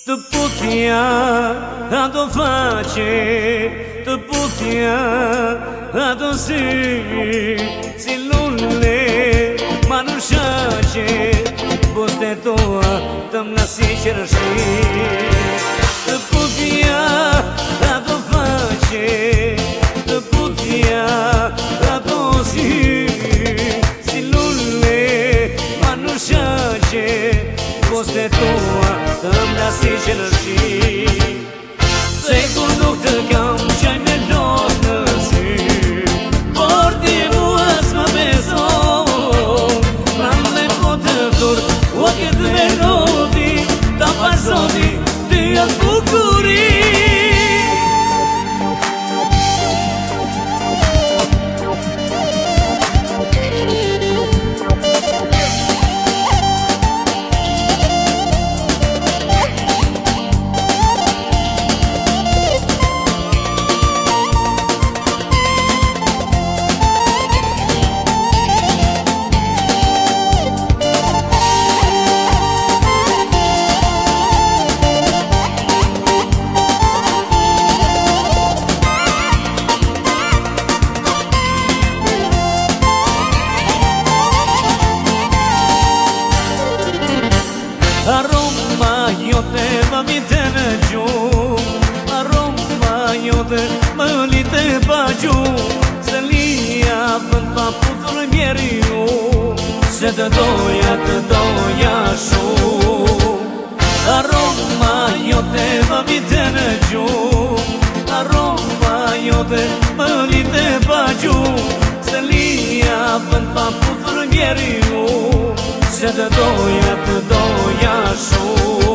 Të putja ato faqe, të putja ato sy, si lulle ma në shaqe, boste toa të mnasi qërëshi. Të putja ato faqe, të putja ato sy, si lulle ma në shaqe, boste toa të mnasi qërëshi. Se kur nuk të kam qaj me lot në sy, por ti mua s'ma beso, prandaj po të ftur, o këtë me roti, ta pasoti, ty atë bukuri. Aroma jote më vite në gjumë, aroma jote më lite pa gjumë, se lija vën pa putur mjeri ju, se të doja shumë. Aroma jote më vite në gjumë, aroma jote më lite pa gjumë, se lija vën pa putur mjeri ju, se të doja shumë.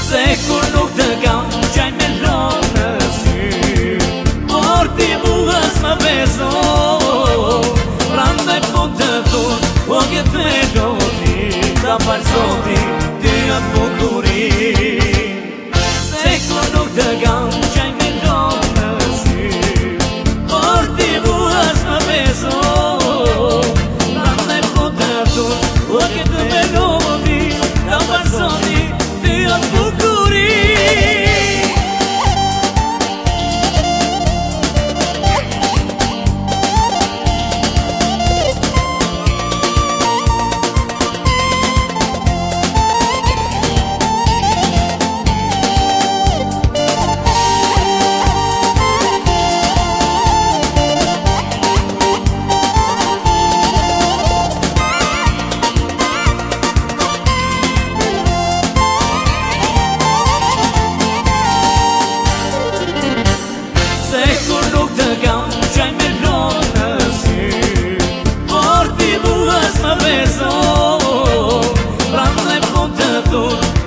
Se kur nuk të kam qaj me lonë në sy, por ti mua s'ma beso, prandaj po të thur, o këtë me loti, ta falsoti, ty atë bukuri. Se kur nuk të kam qaj me lonë në sy, por ti mua s'ma beso, prandaj po të thur, o këtë me loti, ta falsoti, ty atë bukuri.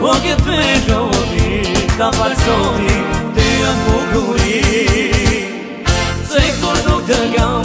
O këtë me loti, ta falsoti, ty atë bukuri. Se kur nuk të kam